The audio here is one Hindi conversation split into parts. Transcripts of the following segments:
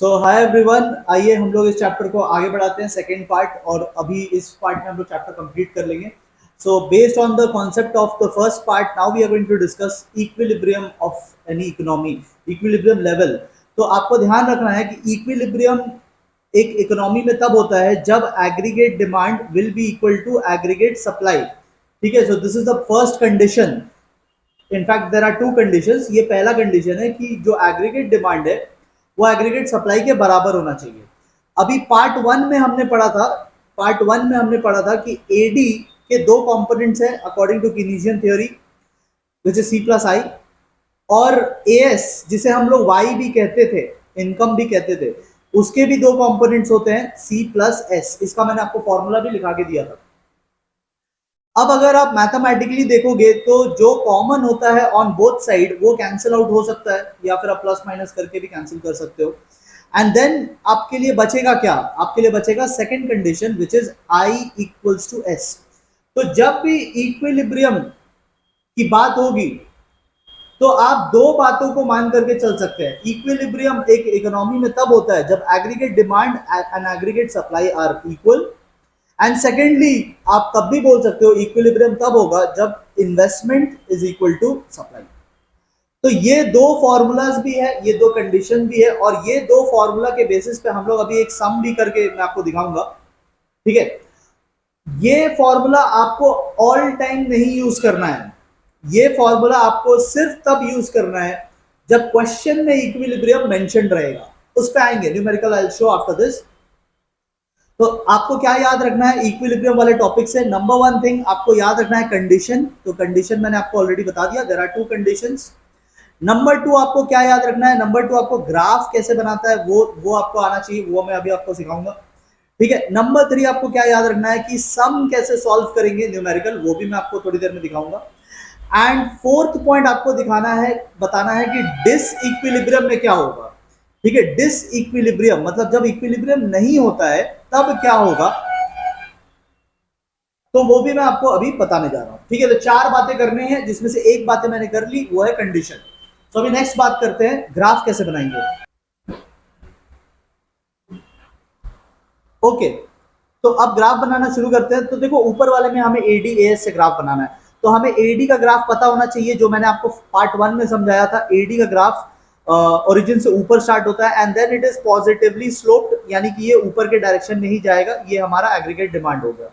सो हाय एवरीवन, आइए हम लोग इस चैप्टर को आगे बढ़ाते हैं सेकेंड पार्ट। और अभी इस पार्ट में हम लोग चैप्टर कंप्लीट कर लेंगे। So based on the concept of the first part, now we are going to discuss equilibrium of any economy, equilibrium level. तो आपको ध्यान रखना है कि इक्विलिब्रियम एक इकोनॉमी में तब होता है जब aggregate demand will be equal to aggregate supply. ठीक है, so this is the first condition. In fact there are two conditions. ये पहला कंडीशन है कि जो एग्रीगेट डिमांड है वो एग्रीगेट सप्लाई के बराबर होना चाहिए। अभी पार्ट वन में हमने पढ़ा था कि एडी के दो कंपोनेंट्स हैं according to Keynesian theory, which is C plus I, और एएस जिसे हम लोग वाई भी कहते थे, इनकम भी कहते थे, उसके भी दो कंपोनेंट्स होते हैं सी प्लस एस। इसका मैंने आपको फॉर्मूला भी लिखा के दिया था। अब अगर आप मैथमेटिकली देखोगे तो जो कॉमन होता है ऑन बोथ साइड वो कैंसिल आउट हो सकता है, या फिर आप प्लस माइनस करके भी कैंसिल कर सकते हो। एंड देन आपके लिए बचेगा क्या? आपके लिए बचेगा second condition, which is I equals to S. तो जब भी इक्विलिब्रियम की बात होगी तो आप दो बातों को मान करके चल सकते हैं। इक्विलिब्रियम एक इकोनॉमी में तब होता है जब aggregate demand and aggregate supply are equal. And secondly आप तब भी बोल सकते हो इक्विलिब्रियम तब होगा जब investment is equal to supply. तो ये दो फॉर्मूलाज भी है, ये दो कंडीशन भी है, और ये दो फॉर्मूला के बेसिस पे हम लोग अभी एक सम भी करके मैं आपको दिखाऊंगा। ठीक है, ये फॉर्मूला आपको ऑल टाइम नहीं यूज करना है। ये फॉर्मूला आपको सिर्फ तब यूज करना है जब क्वेश्चन में इक्विलिब्रियम मेंशन रहेगा। उस पे आएंगे, numerical I will show after this. तो आपको क्या याद रखना है इक्विलिब्रियम वाले टॉपिक से? नंबर वन थिंग आपको याद रखना है कंडीशन। तो कंडीशन मैंने आपको ऑलरेडी बता दिया, there are two conditions. Number two आपको क्या याद रखना है? नंबर टू आपको ग्राफ कैसे बनाता है वो आपको आना चाहिए, वो मैं अभी आपको सिखाऊंगा। ठीक है, नंबर थ्री आपको क्या याद रखना है कि सम कैसे सॉल्व करेंगे न्यूमेरिकल, वो भी मैं आपको थोड़ी देर में दिखाऊंगा। एंड फोर्थ पॉइंट आपको दिखाना है, बताना है कि डिस इक्विलिब्रियम में क्या होगा। ठीक है, डिस इक्विलिब्रियम मतलब जब इक्विलिब्रियम नहीं होता है तब क्या होगा, तो वो भी मैं आपको अभी बताने जा रहा हूं। ठीक है, तो चार बातें करनी है जिसमें से एक बातें मैंने कर ली, वो है कंडीशन। तो अभी नेक्स्ट बात करते हैं ग्राफ कैसे बनाएंगे। ओके, तो अब ग्राफ बनाना शुरू करते हैं। तो देखो ऊपर वाले में हमें एडी एएस से ग्राफ बनाना है, तो हमें एडी का ग्राफ पता होना चाहिए। जो मैंने आपको पार्ट वन में समझाया था, एडी का ग्राफ ओरिजिन से ऊपर स्टार्ट होता है and then it is positively sloped, यानी कि ये ऊपर के डायरेक्शन में ही जाएगा। ये हमारा एग्रीगेट डिमांड होगा।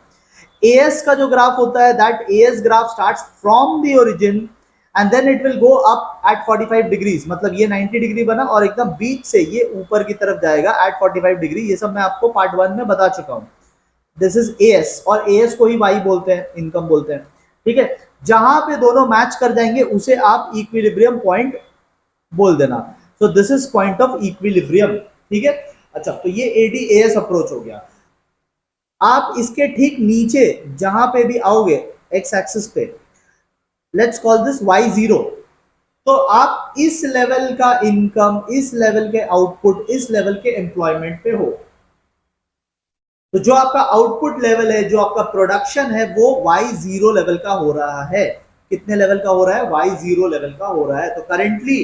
एएस का जो ग्राफ होता है, that AS graph starts from the origin and then it will go up at 45 degrees. मतलब ये 90 डिग्री बना और एकदम बीच से ये ऊपर की तरफ जाएगा एट 45 डिग्री। ये सब मैं आपको पार्ट वन में बता चुका हूं। दिस इज एएस, और एएस को ही वाई बोलते हैं, इनकम बोलते हैं। ठीक है, जहां पे दोनों मैच कर जाएंगे उसे आप इक्विलिब्रियम पॉइंट बोल देना। सो this is point of equilibrium. ठीक है, अच्छा, तो ये एडीएएस अप्रोच हो गया। आप इसके ठीक नीचे जहां पे भी आओगे एक्स एक्सिस पे, let's call this Y zero. तो आप इस लेवल का इनकम, इस लेवल के आउटपुट, इस लेवल के एम्प्लॉयमेंट पे हो। तो जो आपका आउटपुट लेवल है, जो आपका प्रोडक्शन है, वो वाई जीरो लेवल का हो रहा है। कितने लेवल का हो रहा है? वाई जीरो लेवल का हो रहा है। तो करेंटली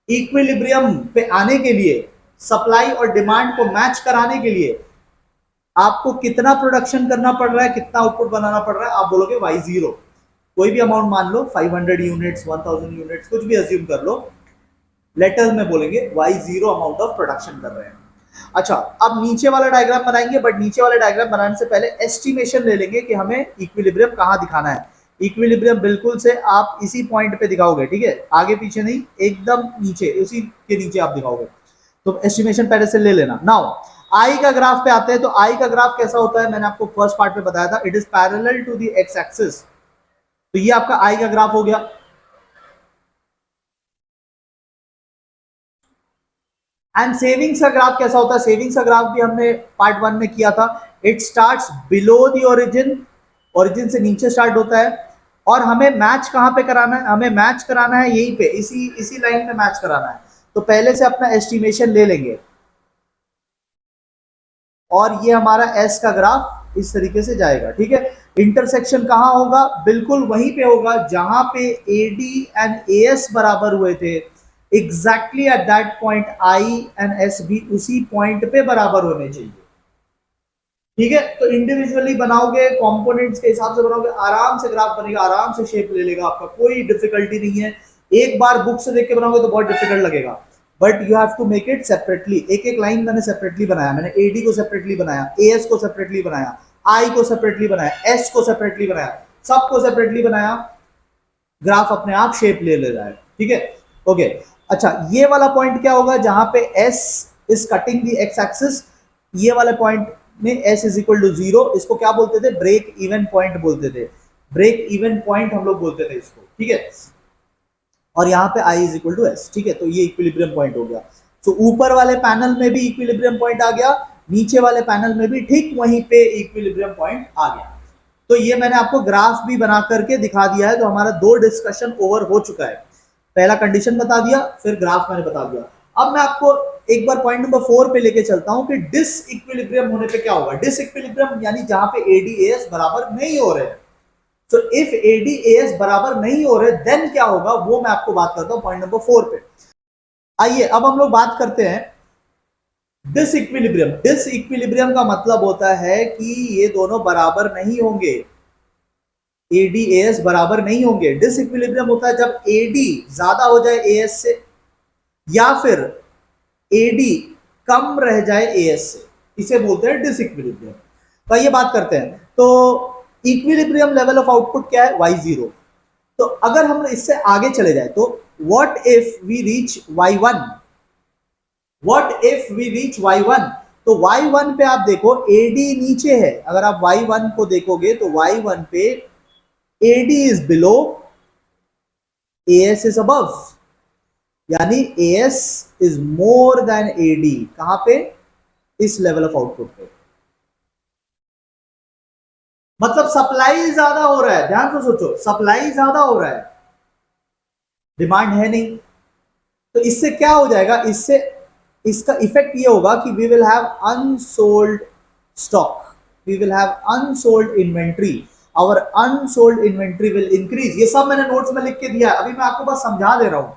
इक्विलिब्रियम पे आने के लिए, सप्लाई और डिमांड को मैच कराने के लिए आपको कितना प्रोडक्शन करना पड़ रहा है, कितना आउटपुट बनाना पड़ रहा है? आप बोलोगे वाई जीरो। कोई भी अमाउंट मान लो, 500 यूनिट्स, 1000 यूनिट्स, कुछ भी अज्यूम कर लो। लेटर में बोलेंगे Y zero amount of production कर रहे हैं। अच्छा, अब नीचे वाला डायग्राम बनाएंगे, बट नीचे वाला डायग्राम बनाने से पहले एस्टिमेशन ले लेंगे कि हमें इक्विलिब्रियम कहां दिखाना है। इक्विलिब्रियम बिल्कुल से आप इसी पॉइंट पे दिखाओगे। ठीक है, आगे पीछे नहीं, एकदम नीचे, उसी के नीचे आप दिखाओगे। तो एस्टिमेशन पहले से ले लेना। नाउ आई का ग्राफ पे आते हैं। तो आई का ग्राफ कैसा होता है? मैंने आपको फर्स्ट पार्ट में बताया था, it is parallel to the X axis. तो ये आपका आई का ग्राफ हो गया। एंड सेविंग्स का ग्राफ कैसा होता है? सेविंग्स का ग्राफ भी हमने पार्ट वन में किया था। It starts below the origin, origin से नीचे स्टार्ट होता है। और हमें मैच कहां पे कराना है? हमें मैच कराना है यहीं पे, इसी लाइन में मैच कराना है। तो पहले से अपना एस्टिमेशन ले लेंगे, और ये हमारा एस का ग्राफ इस तरीके से जाएगा। ठीक है, इंटरसेक्शन कहां होगा? बिल्कुल वहीं पे होगा जहां पे एडी एंड एएस बराबर हुए थे। Exactly at that point I and S भी उसी पॉइंट पे बराबर होने चाहिए। ठीक है, तो इंडिविजुअली बनाओगे, कंपोनेंट्स के हिसाब से बनाओगे, आराम से ग्राफ बनेगा, आराम से शेप ले लेगा, आपका कोई डिफिकल्टी नहीं है। एक बार बुक से देख के बनाओगे तो बहुत डिफिकल्ट लगेगा, but you have to make it separately. एक एक लाइन मैंने सेपरेटली बनाया, मैंने एडी को सेपरेटली बनाया, एएस को सेपरेटली बनाया, आई को सेपरेटली बनाया, एस को सेपरेटली बनाया, सबको सेपरेटली बनाया, ग्राफ अपने आप शेप ले ले रहा है। ठीक है, ओके। अच्छा, ये वाला पॉइंट क्या होगा, जहां पे S is cutting the X axis, ये वाले पॉइंट में एस इज इक्वल टू 0, इसको क्या बोलते थे, ब्रेक इवन पॉइंट बोलते थे, ब्रेक इवन पॉइंट हम लोग बोलते थे इसको। ठीक है, और यहाँ पे I is equal to S. ठीक है, तो ये इक्विलिब्रियम पॉइंट हो गया। तो ऊपर वाले पैनल में भी इक्विलिब्रियम पॉइंट आ गया, नीचे वाले पैनल में भी ठीक वहीं पे इक्विलिब्रियम पॉइंट आ गया। तो ये मैंने आपको ग्राफ भी बना करके दिखा दिया है। तो हमारा 2 डिस्कशन ओवर हो चुका है, पहला कंडीशन बता दिया, फिर ग्राफ मैंने बता दिया। अब मैं आपको एक बार पॉइंट नंबर 4 पे लेके चलता हूं कि डिस इक्विलिब्रियम होने पे क्या होगा। डिस इक्विलिब्रियम यानी जहां पे एडीएएस बराबर नहीं हो रहे हैं। तो इफ एडीएएस बराबर नहीं हो रहे देन क्या होगा, वो मैं आपको बात करता हूं पॉइंट नंबर 4 पे। आइए अब हम लोग बात करते हैं डिस इक्विलिब्रियम। डिस इक्विलिब्रियम का मतलब होता है कि ये दोनों बराबर नहीं होंगे, एडीएएस बराबर नहीं होंगे। डिस इक्विलिब्रियम होता है जब एडी ज्यादा हो जाए एएस से, या फिर एडी कम रह जाए एएस से, इसे बोलते हैं डिस इक्विलिब्रियम। तो ये बात करते हैं, तो इक्विलिब्रियम लेवल ऑफ आउटपुट क्या है, y0। तो अगर हम इससे आगे चले जाए तो what if we reach y1, what if we reach y1, तो y1 पे आप देखो AD नीचे है, अगर आप y1 को देखोगे तो y1 पे AD is below, AS is above, यानी AS is more then AD। कहां पे, इस लेवल ऑफ आउटपुट पे, मतलब सप्लाई ज्यादा हो रहा है। ध्यान से सोचो, सप्लाई ज्यादा हो रहा है, डिमांड है नहीं। तो इससे क्या हो जाएगा, इससे इसका इफेक्ट ये होगा कि we will have unsold stock, we will have unsold inventory, our unsold inventory will increase. ये सब मैंने नोट्स में लिख के दिया है, अभी मैं आपको बस समझा दे रहा हूं।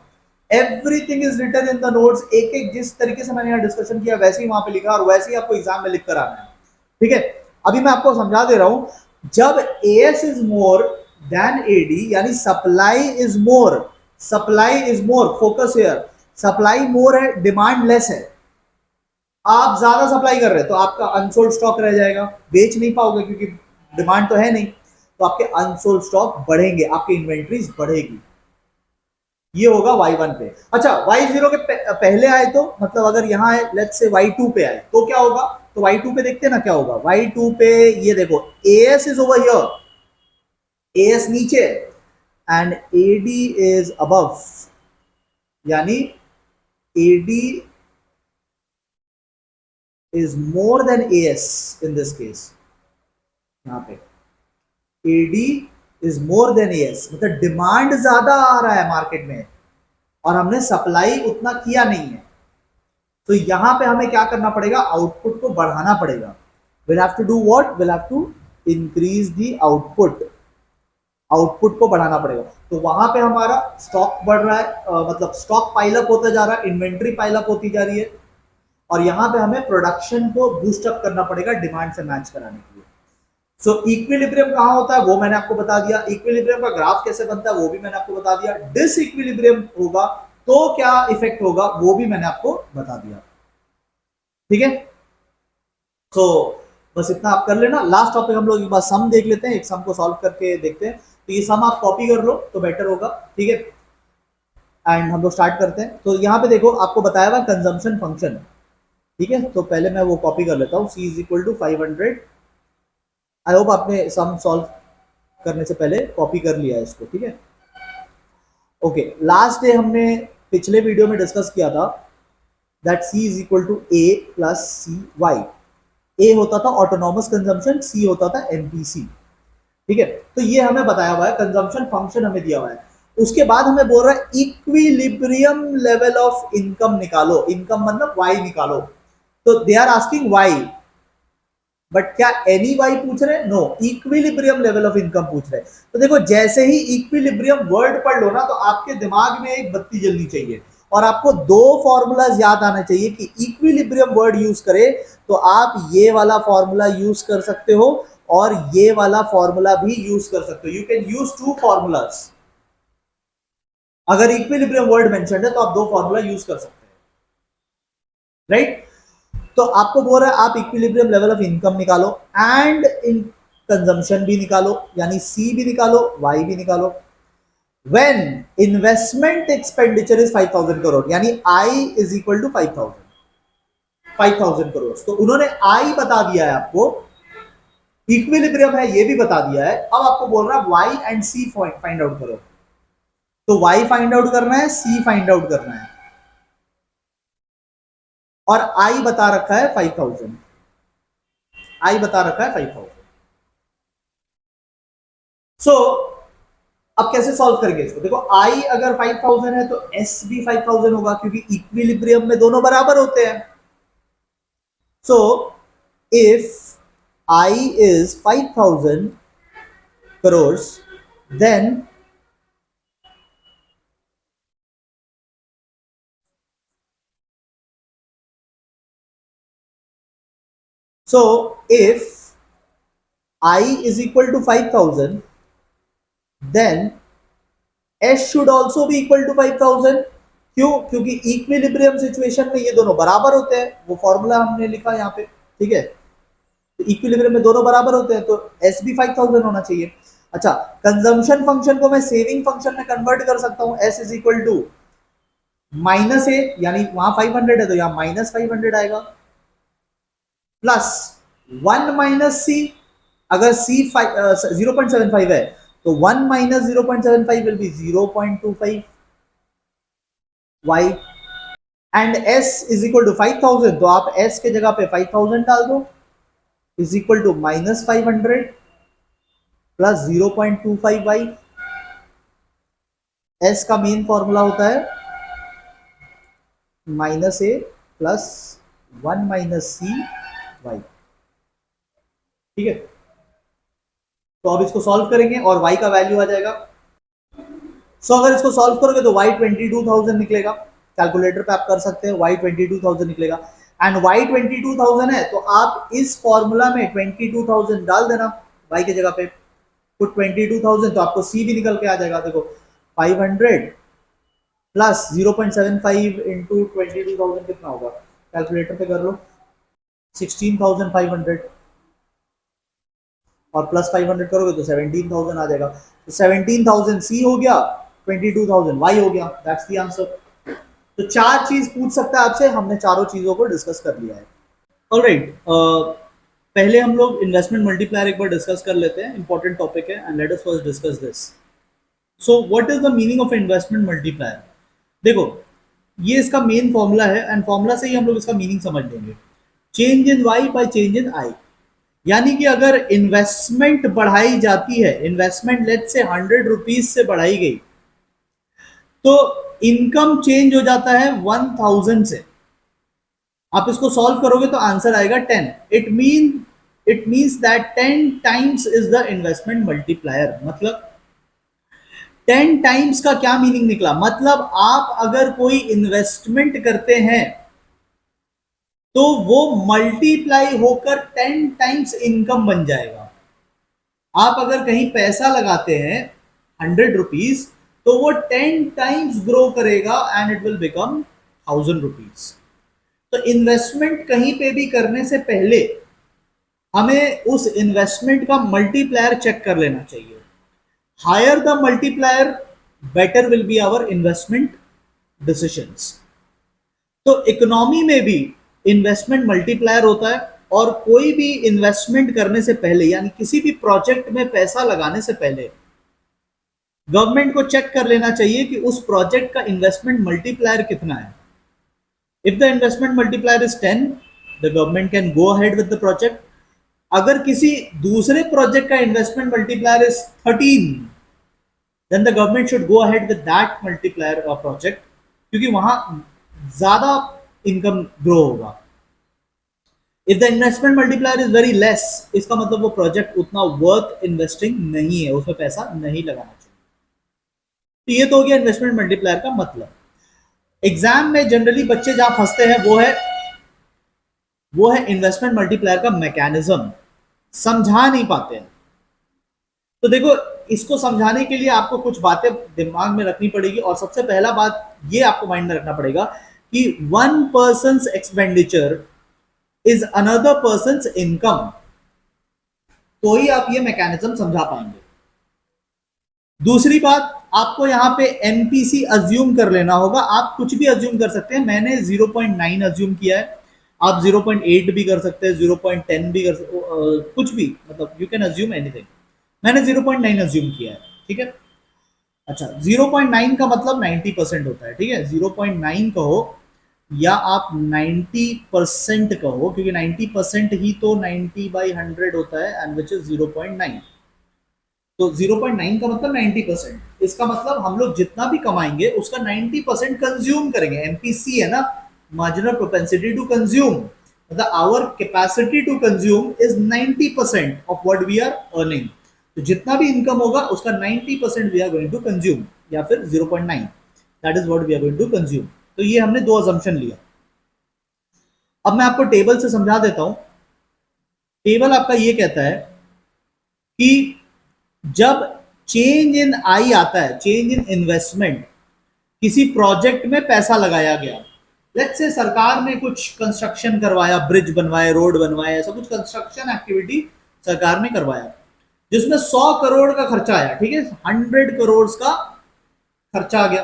Everything is written in the notes, एक एक जिस तरीके से मैंने यहाँ डिस्कशन किया वैसे ही वहां पे लिखा, और वैसे ही आपको एग्जाम में लिख कर आना है। ठीक है, अभी मैं आपको समझा दे रहा हूं, जब AS is more than AD, यानी supply is more, supply is more, focus here, supply more है, डिमांड लेस है। आप ज्यादा सप्लाई कर रहे हैं तो आपका अनसोल्ड स्टॉक रह जाएगा, बेच नहीं पाओगे क्योंकि डिमांड तो है नहीं, तो आपके अनसोल्ड स्टॉक बढ़ेंगे, आपकी इन्वेंट्रीज बढ़ेगी। ये होगा y1 पे। अच्छा, y0 के पहले आए तो मतलब अगर यहां है, लेट्स से y2 पे आए तो क्या होगा, तो y2 पे देखते हैं ना क्या होगा। y2 पे ये देखो, AS is over here, AS नीचे एंड AD इज अबव, यानी AD is more than AS in this case। यहाँ पे AD is more than AS, मतलब डिमांड ज्यादा आ रहा है मार्केट में और हमने सप्लाई उतना किया नहीं है। तो यहां पे हमें क्या करना पड़ेगा, आउटपुट को बढ़ाना पड़ेगा। we'll have to do what, we'll have to increase the output, output को बढ़ाना पड़ेगा। तो वहां पे हमारा स्टॉक बढ़ रहा है, मतलब स्टॉक पाइलअप होता जा रहा है, इन्वेंट्री पाइलअप होती जा रही है, और यहां पे हमें प्रोडक्शन को बूस्ट अप करना पड़ेगा डिमांड से मैच कराने के लिए। सो इक्विलिब्रियम कहां होता है वो मैंने आपको बता दिया, इक्विलिब्रियम का ग्राफ कैसे बनता है वो भी मैंने आपको बता दिया, डिस इक्विलिब्रियम होगा तो क्या इफेक्ट होगा वो भी मैंने आपको बता दिया। ठीक है, सो बस इतना आप कर लेना। लास्ट टॉपिक हम लोग एक बार सम देख लेते हैं, एक सम को सॉल्व करके देखते हैं। तो ये सम आप कॉपी कर लो तो बेटर होगा। ठीक है, एंड हम लोग स्टार्ट करते हैं। तो यहाँ पे देखो आपको बताया हुआ कंजम्पशन फंक्शन। ठीक है, तो पहले मैं वो कॉपी कर लेता हूँ, C is equal to 500। I hope आपने सम सॉल्व करने से पहले कॉपी कर लिया है इसको। ठीक है, ओके। लास्ट डे हमने पिछले वीडियो में डिस्कस किया था that C is equal to A plus CY। A होता था ऑटोनॉमस कंजम्पशन, C होता था MPC। ठीक है, तो ये हमें बताया हुआ है, कंजम्पशन फंक्शन हमें दिया हुआ है। उसके बाद हमें बोल रहा है इक्विलिब्रियम लेवल ऑफ इनकम निकालो, इनकम मतलब Y निकालो। तो they are asking Y, but क्या एनी वाई पूछ रहे हैं, no, equilibrium level of income पूछ रहे हैं। तो देखो जैसे ही इक्विलिब्रियम वर्ड पढ़ लो ना तो आपके दिमाग में एक बत्ती जलनी चाहिए, और आपको दो फॉर्मूलाज याद आना चाहिए कि इक्विलिब्रियम वर्ड यूज करे तो आप ये वाला फॉर्मूला यूज कर सकते हो और ये वाला फॉर्मूला भी यूज कर सकते हो। You can use two formulas. अगर इक्विलिब्रियम वर्ड मेंशन है तो आप दो फॉर्मूला यूज कर सकते हैं, राइट? तो आपको बोल रहा है आप इक्विलिब्रियम लेवल ऑफ इनकम निकालो एंड इन कंजम्पशन भी निकालो, यानी सी भी निकालो, वाई भी निकालो। When investment expenditure is 5,000 crore, यानी I is equal to 5,000 crore. तो उन्होंने I बता दिया है आपको, इक्विलिब्रियम है ये भी बता दिया है। अब आपको बोल रहा है Y and C find out करो। तो Y फाइंड आउट करना है, C फाइंड आउट करना है, और I बता रखा है 5,000। I बता रखा है 5,000। सो अब कैसे सॉल्व करेंगे इसको? देखो I अगर 5,000 है तो S भी 5,000 होगा, क्योंकि इक्विलिब्रियम में दोनों बराबर होते हैं। So if I is 5,000 crores, then so if I is equal to 5,000, then S should also be equal to 5,000। क्यों? क्योंकि इक्विलिब्रियम सिचुएशन में ये दोनों बराबर होते हैं, वो फॉर्मूला हमने लिखा यहाँ पे, ठीक है? इक्विलिब्रियम में दोनों बराबर होते हैं तो S भी 5,000 होना चाहिए। अच्छा, कंजम्पशन फंक्शन को मैं सेविंग फंक्शन में कन्वर्ट कर सकता हूं। S is equal to minus A, यानी वहां 500 है तो यहां माइनस 500 आएगा, प्लस 1 माइनस सी। अगर सी 0.75 है तो 1 minus 0.75 will be 0.25 Y, and S is equal to 5,000, तो आप S के जगह पे 5,000 डाल दो, is equal to minus 500 plus 0.25 Y. S का मेन फॉर्मूला होता है minus A plus 1 minus C Y, ठीक है? तो अब इसको सॉल्व करेंगे और y का वैल्यू आ जाएगा। सो अगर इसको सॉल्व करोगे तो y 22,000 निकलेगा। कैलकुलेटर पे आप कर सकते हैं, y 22,000 निकलेगा। एंड y 22,000 है तो आप इस फॉर्मूला में 22,000 डाल देना y के जगह पे, पुट 22,000, तो आपको c भी निकल के आ जाएगा। देखो 500 प्लस 0.75 इंटू 22,000 कितना होगा? कैलकुलेटर पे कर लो, 16,500, और प्लस 500 करोगे तो 17,000 आ जाएगा। तो 17,000 सी हो गया, 22,000 वाई हो गया। That's the answer. तो चार चीज पूछ सकता है आपसे, हमने चारों चीजों को डिस्कस कर लिया है। ऑलराइट, पहले हम लोग इन्वेस्टमेंट मल्टीप्लायर एक बार डिस्कस कर लेते हैं, इंपॉर्टेंट टॉपिक है, and let us first discuss this. So what is the meaning of investment multiplier? देखो ये इसका मेन फॉर्मूला है, एंड फॉर्मूला से ही हम लोग इसका मीनिंग समझ लेंगे। Change in Y by change in I, यानी कि अगर इन्वेस्टमेंट बढ़ाई जाती है, इन्वेस्टमेंट लेट से 100 रुपीज से बढ़ाई गई, तो इनकम चेंज हो जाता है 1,000 से। आप इसको सॉल्व करोगे तो आंसर आएगा 10। It means that 10 times is the investment multiplier. मतलब 10 टाइम्स का क्या मीनिंग निकला? मतलब आप अगर कोई इन्वेस्टमेंट करते हैं तो वो मल्टीप्लाई होकर 10 टाइम्स इनकम बन जाएगा। आप अगर कहीं पैसा लगाते हैं 100 रुपीज, तो वो 10 टाइम्स ग्रो करेगा and it will become 1,000 rupees. तो इन्वेस्टमेंट कहीं पे भी करने से पहले हमें उस इन्वेस्टमेंट का मल्टीप्लायर चेक कर लेना चाहिए। Higher the multiplier, better will be our investment decisions. तो इकोनॉमी में भी इन्वेस्टमेंट मल्टीप्लायर होता है, और कोई भी इन्वेस्टमेंट करने से पहले, यानी किसी भी प्रोजेक्ट में पैसा लगाने से पहले, गवर्नमेंट को चेक कर लेना चाहिए कि उस प्रोजेक्ट का इन्वेस्टमेंट मल्टीप्लायर कितना है। If the investment multiplier is 10, the government can go ahead with the project. अगर किसी दूसरे प्रोजेक्ट का investment multiplier is 13, then the government should go ahead with that multiplier project, क्योंकि वहां ज्यादा इनकम ग्रो होगा। If the investment multiplier is very less, इसका मतलब वो प्रोजेक्ट उतना वर्थ इन्वेस्टिंग नहीं है, उसमें पैसा नहीं लगाना चाहिए। तो ये तो हो गया इन्वेस्टमेंट मल्टीप्लायर का मतलब। एग्जाम में जनरली बच्चे जहां फंसते हैं वो है इन्वेस्टमेंट मल्टीप्लायर का मैकेनिज्म, समझा नहीं पाते हैं। तो देखो, इसको समझाने के लिए आपको कुछ बातें दिमाग में रखनी पड़ेगी, और सबसे पहला बात ये आपको माइंड में रखना पड़ेगा कि one person expenditure is another person income. तो ही आप ये मैकेनिज्म समझा पाएंगे। दूसरी बात, आपको यहाँ पे एमपीसी अज्यूम कर लेना होगा। आप कुछ भी अज्यूम कर सकते हैं, मैंने 0.9 अज्यूम किया है, आप 0.8 भी कर सकते हैं, 0.10 भी कर सकते, कुछ भी, मतलब यू कैन अज्यूम एनीथिंग। मैंने 0.9 अज्यूम किया है, ठीक है। अच्छा, 0.9 का मतलब 90% होता है, ठीक है। 0.9 कहो या आप 90% कहो, क्योंकि 90% ही तो 90/100 होता है, एंड विच इज 0.9। तो 0.9 का मतलब 90%। इसका मतलब हम लोग जितना भी कमाएंगे उसका 90% कंज्यूम करेंगे। एमपीसी है ना, मार्जिनल प्रोपेंसिटी टू कंज्यूम, मतलब our capacity to consume is 90% of what we are earning. तो जितना भी इनकम होगा उसका 90% we are going to consume, या फिर 0.9, that is what we are going to consume. तो ये हमने दो अजम्पशन लिया। अब मैं आपको टेबल से समझा देता हूं। टेबल आपका ये कहता है कि जब चेंज इन आई आता है, चेंज इन इन्वेस्टमेंट, किसी प्रोजेक्ट में पैसा लगाया गया, लेट्स से सरकार ने कुछ कंस्ट्रक्शन करवाया, ब्रिज बनवाए, रोड बनवाए, ऐसा कुछ कंस्ट्रक्शन एक्टिविटी सरकार ने करवाया, जिसमें 100 करोड़ का खर्चा आया, ठीक है, 100 करोड़ का खर्चा आ गया।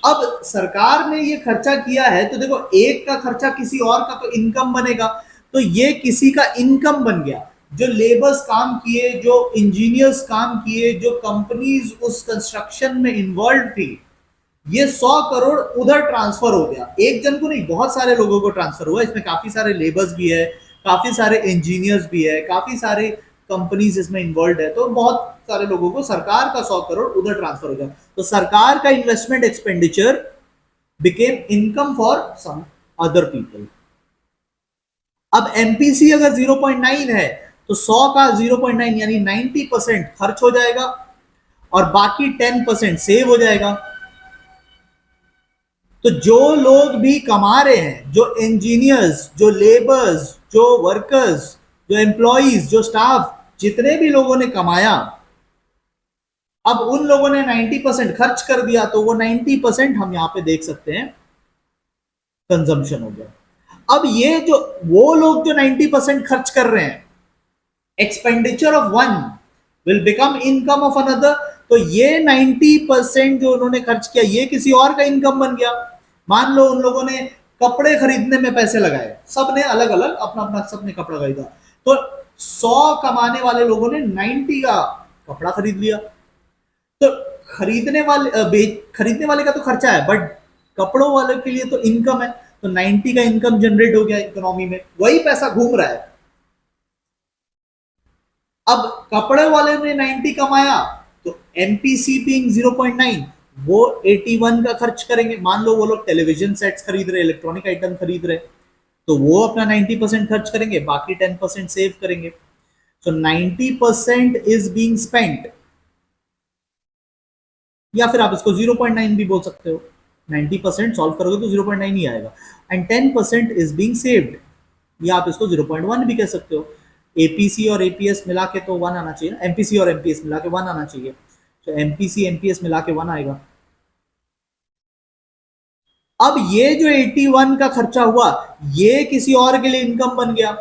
अब सरकार ने ये खर्चा किया है, तो देखो, एक का खर्चा किसी और का तो इनकम बनेगा, तो ये किसी का इनकम बन गया। जो लेबर्स काम किए, जो इंजीनियर्स काम किए, जो कंपनीज उस कंस्ट्रक्शन में इन्वॉल्व थी, ये 100 करोड़ उधर ट्रांसफर हो गया। एक जन को नहीं, बहुत सारे लोगों को ट्रांसफर हुआ। इसमें काफी सारे लेबर्स भी है, काफी सारे इंजीनियर्स भी है, काफी सारे कंपनीज इसमें इन्वॉल्व है, तो बहुत सारे लोगों को सरकार का 100 करोड़ उधर ट्रांसफर हो गया। तो सरकार का investment expenditure became income for some other people. अब एमपीसी अगर 0.9 है, तो 100 का 0.9 यानी 90% खर्च हो जाएगा, और बाकी 10% सेव हो जाएगा। तो जो लोग भी कमा रहे हैं, जो इंजीनियर्स, जो लेबर्स, जो वर्कर्स, जो एम्प्लॉइज, जो स्टाफ, जितने भी लोगों ने कमाया, अब उन लोगों ने 90% खर्च कर दिया, तो वो 90% हम यहां पे देख सकते हैं कंजम्पशन हो गया। अब ये जो वो लोग जो 90% खर्च कर रहे हैं, expenditure of one will become income of another. तो ये 90% जो उन्होंने खर्च किया, ये किसी और का इनकम बन गया। मान लो उन लोगों ने कपड़े खरीदने में पैसे लगाए, सबने अलग अलग अपना अपना सबने कपड़ा खरीदा, तो 100 कमाने वाले लोगों ने 90 का कपड़ा खरीद लिया। तो खरीदने वाले का तो खर्चा है, बट कपड़ों वाले के लिए तो इनकम है। तो 90 का इनकम जनरेट हो गया इकोनॉमी में, वही पैसा घूम रहा है। अब कपड़े वाले ने 90 कमाया, तो एमपीसी बीइंग 0.9, वो 81 का खर्च करेंगे। मान लो वो लोग टेलीविजन सेट्स खरीद रहे, इलेक्ट्रॉनिक आइटम खरीद रहे, तो वो अपना 90% खर्च करेंगे, बाकी 10% सेव करेंगे। सो 90% इज बीइंग स्पेंट, या फिर आप इसको 0.9 भी बोल सकते हो। 90% सॉल्व करोगे तो 0.9 ही आएगा। एंड 10% इज बीइंग सेव्ड, या आप इसको 0.1 भी कह सकते हो। एपीसी और एपीएस मिला के तो 1 आना चाहिए, एमपीसी और एमपीएस मिला के 1 आना चाहिए, तो एमपीसी एमपीएस मिला के 1 आएगा। अब ये जो 81 का खर्चा हुआ, ये किसी और के लिए इनकम बन गया,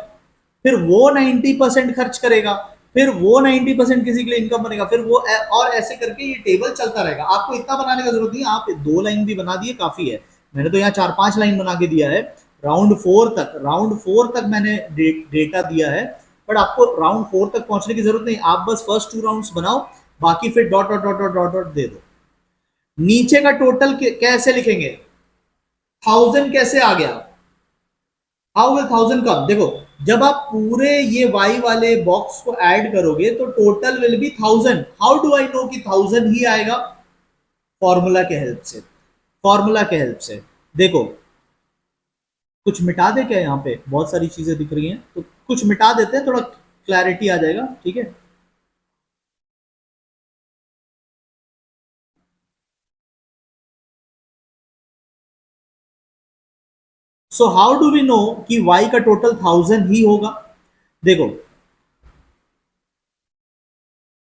फिर वो 90% खर्च करेगा, फिर वो 90% किसी के लिए इनकम बनेगा, फिर वो और ऐसे करके ये टेबल चलता रहेगा। आपको इतना बनाने का जरूरत नहीं है, आप 2 लाइन भी बना दिए काफी है। मैंने तो यहाँ 4-5 लाइन बना के दिया है। राउंड 4 तक मैंने डेटा दिया है, बट आपको राउंड 4 तक पहुंचने की जरूरत नहीं। आप बस फर्स्ट 2 राउंड्स बनाओ, बाकी फिर dot dot dot dot dot dot दे दो। नीचे का टोटल कैसे लिखेंगे? 1000 कैसे आ गया? हाउ विल 1000 कम? देखो, जब आप पूरे ये वाई वाले बॉक्स को ऐड करोगे तो total will be 1000। How do I know कि 1000 ही आएगा? फॉर्मूला के हेल्प से। फॉर्मूला के हेल्प से देखो, कुछ मिटा दे क्या? यहाँ पे बहुत सारी चीजें दिख रही हैं, तो कुछ मिटा देते हैं, थोड़ा क्लैरिटी आ जाएगा, ठीक है। So how do we know कि y का टोटल 1000 ही होगा? देखो,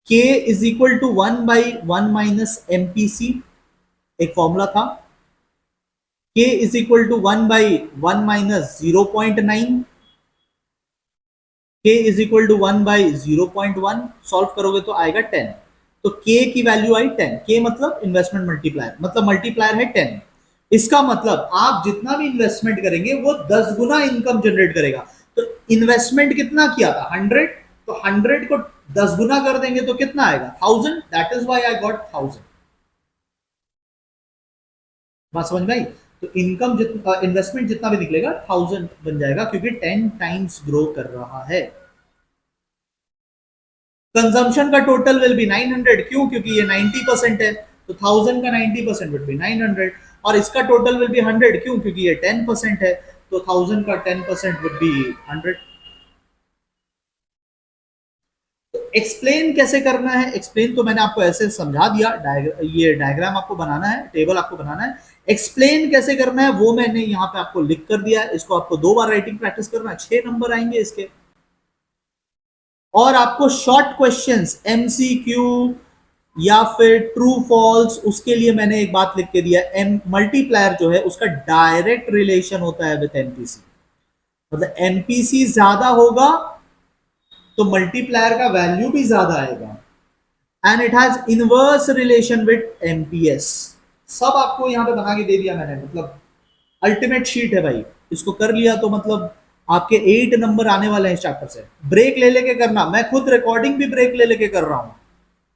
k इज इक्वल टू 1/1 माइनस एमपीसी, एक फॉर्मूला था। k इज इक्वल टू 1/1 माइनस 0.9, k is equal to 1/0.1, solve करोगे तो आएगा 10। तो k की वैल्यू आई 10। k मतलब इन्वेस्टमेंट मल्टीप्लायर, मतलब मल्टीप्लायर है 10। इसका मतलब आप जितना भी इन्वेस्टमेंट करेंगे वो 10 गुना इनकम जनरेट करेगा। तो इन्वेस्टमेंट कितना किया था? 100, तो 100 को 10 गुना कर देंगे तो कितना आएगा? 1000। That is why I got 1000। बात समझ में आई? तो इनकम जितना, इन्वेस्टमेंट जितना भी निकलेगा 1000 बन जाएगा, क्योंकि 10 टाइम्स ग्रो कर रहा है। कंजम्पशन का टोटल विल बी 900, क्यों? क्योंकि ये 90% है, तो 1000 का 90% विल बी 900। और इसका टोटल विल बी 100, क्यों? क्योंकि ये 10% है, तो 1000 का 10% विल बी 100। एक्सप्लेन कैसे करना है? एक्सप्लेन तो मैंने आपको ऐसे समझा दिया, ये डायग्राम आपको बनाना है, टेबल आपको बनाना है। एक्सप्लेन कैसे करना है वो मैंने यहाँ पे आपको लिख कर दिया है। इसको आपको 2 बार राइटिंग प्रैक्टिस करना है, 6 नंबर आएंगे इसके। और आपको शॉर्ट क्वेश्चंस, एमसीक्यू या फिर ट्रू फॉल्स, उसके लिए मैंने एक बात लिख के दिया, एम मल्टीप्लायर जो है उसका डायरेक्ट रिलेशन होता है विद एमपीसी। मतलब एमपीसी ज्यादा होगा तो मल्टीप्लायर का वैल्यू भी ज्यादा आएगा, and it has inverse relation with MPS. सब आपको यहां पे बना के दे दिया मैंने, मतलब अल्टीमेट शीट है भाई। इसको कर लिया तो मतलब आपके 8 नंबर आने वाले हैं इस चैप्टर से। ब्रेक ले लेके करना, मैं खुद रिकॉर्डिंग भी ब्रेक ले लेके कर रहा हूं,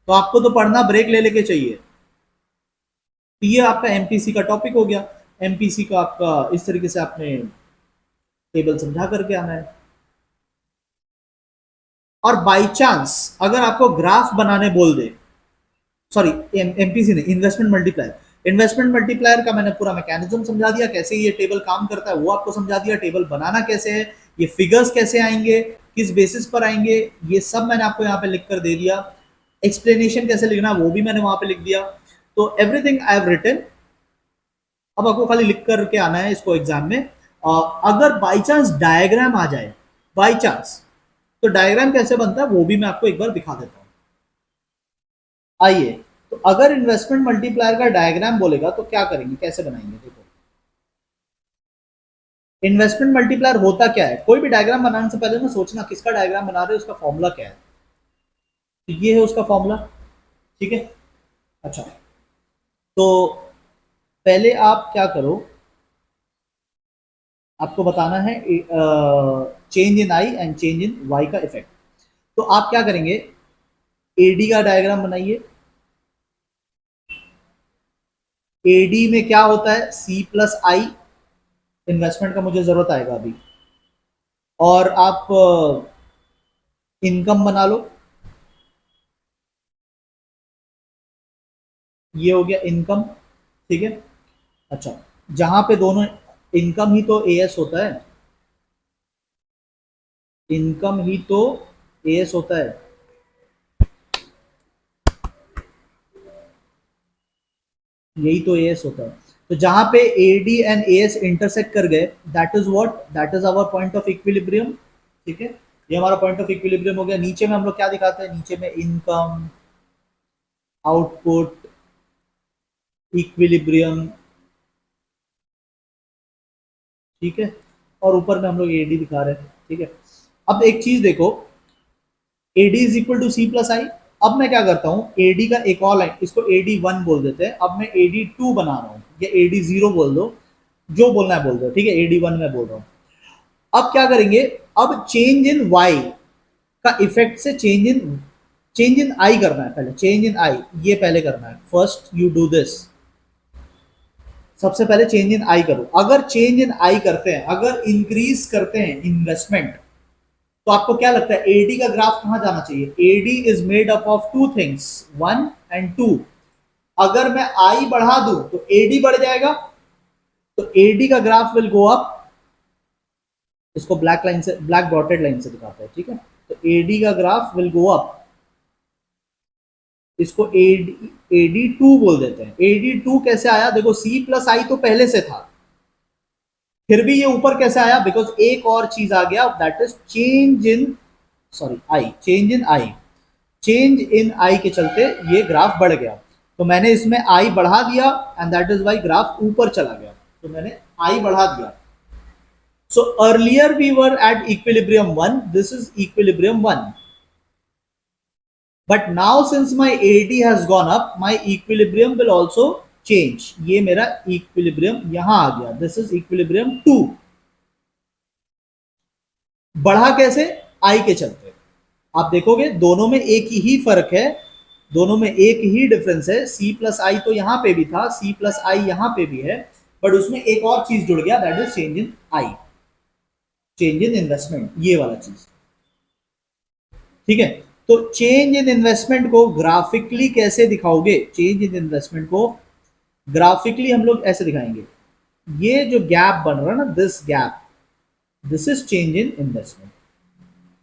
तो आपको तो पढ़ना ब्रेक ले लेके चाहिए। तो ये आपका एमपीसी का टॉपिक हो गया। एमपीसी का आपका इस तरीके से आपने टेबल समझा करके आना है। और बाई चांस अगर आपको ग्राफ बनाने बोल दे, सॉरी एमपीसी नहीं, इन्वेस्टमेंट मल्टीप्लायर, इन्वेस्टमेंट मल्टीप्लायर का मैंने पूरा मैकेनिज्म समझा दिया, कैसे ये टेबल काम करता है वो आपको समझा दिया, टेबल बनाना कैसे है, ये फिगर्स कैसे आएंगे, किस बेसिस पर आएंगे, ये सब मैंने आपको यहाँ पे लिख कर दे दिया। एक्सप्लेनेशन कैसे लिखना वो भी मैंने वहां पे लिख दिया। तो एवरीथिंग आई हैव रिटन। अब आपको खाली लिख करके आना है इसको एग्जाम में। अगर बाई चांस डायग्राम आ जाए, बाई चांस, तो डायग्राम कैसे बनता है वो भी मैं आपको एक बार दिखा देता हूं। आइए, तो अगर इन्वेस्टमेंट मल्टीप्लायर का डायग्राम बोलेगा तो क्या करेंगे, कैसे बनाएंगे? देखो, इन्वेस्टमेंट मल्टीप्लायर होता क्या है? कोई भी डायग्राम बनाने से पहले ना सोचना किसका डायग्राम बना रहे हो, उसका फॉर्मूला क्या है। तो ये है उसका फॉर्मूला, ठीक है। अच्छा, तो पहले आप क्या करो, आपको बताना है change in I and change in Y का इफेक्ट। तो आप क्या करेंगे, एडी का डायग्राम बनाइए। एडी में क्या होता है? सी प्लस आई, इन्वेस्टमेंट का मुझे जरूरत आएगा अभी। और आप इनकम बना लो, ये हो गया इनकम, ठीक है। अच्छा, जहां पे दोनों इनकम ही तो एएस होता है, इनकम ही तो एएस होता है, यही तो एएस होता है। तो जहां पे एडी एंड एएस इंटरसेक्ट कर गए, that is what, that is our point of equilibrium, ठीक है। ये हमारा पॉइंट ऑफ इक्विलिब्रियम हो गया। नीचे में हम लोग क्या दिखाते हैं? नीचे में इनकम, आउटपुट, इक्विलिब्रियम, ठीक है। और ऊपर में हम लोग एडी दिखा रहे हैं, ठीक है। अब एक चीज देखो, AD is equal to C plus I. अब मैं क्या करता हूँ, एडी का एक और लाइन, इसको एडी वन बोल देते हैं, अब मैं एडी टू बना रहा हूँ, या एडी जीरो बोल दो, जो बोलना है बोल दो, ठीक है। एडी वन में बोल रहा हूँ। अब क्या करेंगे, अब चेंज इन वाई का इफेक्ट से चेंज इन आई करना है। पहले चेंज इन आई, ये पहले करना है, फर्स्ट यू डू दिस। सबसे पहले चेंज इन आई करो। अगर चेंज इन आई करते हैं, अगर इंक्रीज करते हैं इन्वेस्टमेंट, तो आपको क्या लगता है एडी का ग्राफ कहां जाना चाहिए? AD is made up of two things, one and two. अगर मैं आई बढ़ा दूं तो एडी बढ़ जाएगा, तो एडी का ग्राफ विल गो अप। इसको ब्लैक लाइन से, ब्लैक डॉटेड लाइन से दिखाता है, ठीक है। तो एडी का ग्राफ विल गो अप। इसको एडी एडी टू बोल देते हैं। एडी टू कैसे आया? देखो, सी प्लस आई तो पहले से था, फिर भी ये ऊपर कैसे आया? बिकॉज एक और चीज आ गया, that is change in, sorry I, change in I, change in I के चलते ये ग्राफ बढ़ गया। तो मैंने इसमें आई बढ़ा दिया and that is Y graph ऊपर चला गया। तो मैंने आई बढ़ा दिया। So earlier we were at equilibrium 1, this is equilibrium 1, but now since my AD has gone up, my equilibrium will also change. ये मेरा इक्विलिब्रियम यहां आ गया, दिस इज इक्विलिब्रियम 2। बढ़ा कैसे? आई के चलते। आप देखोगे दोनों में एक ही फर्क है, दोनों में एक ही डिफरेंस है। सी प्लस आई तो यहां पे भी था, सी प्लस आई यहां पे भी है, बट उसमें एक और चीज जुड़ गया, that is change in I, change in investment, ये वाला चीज। ठीक है, तो चेंज इन इन्वेस्टमेंट को ग्राफिकली कैसे दिखाओगे? चेंज इन इन्वेस्टमेंट को ग्राफिकली हम लोग ऐसे दिखाएंगे, ये जो गैप बन रहा है ना, this gap, this is change in investment.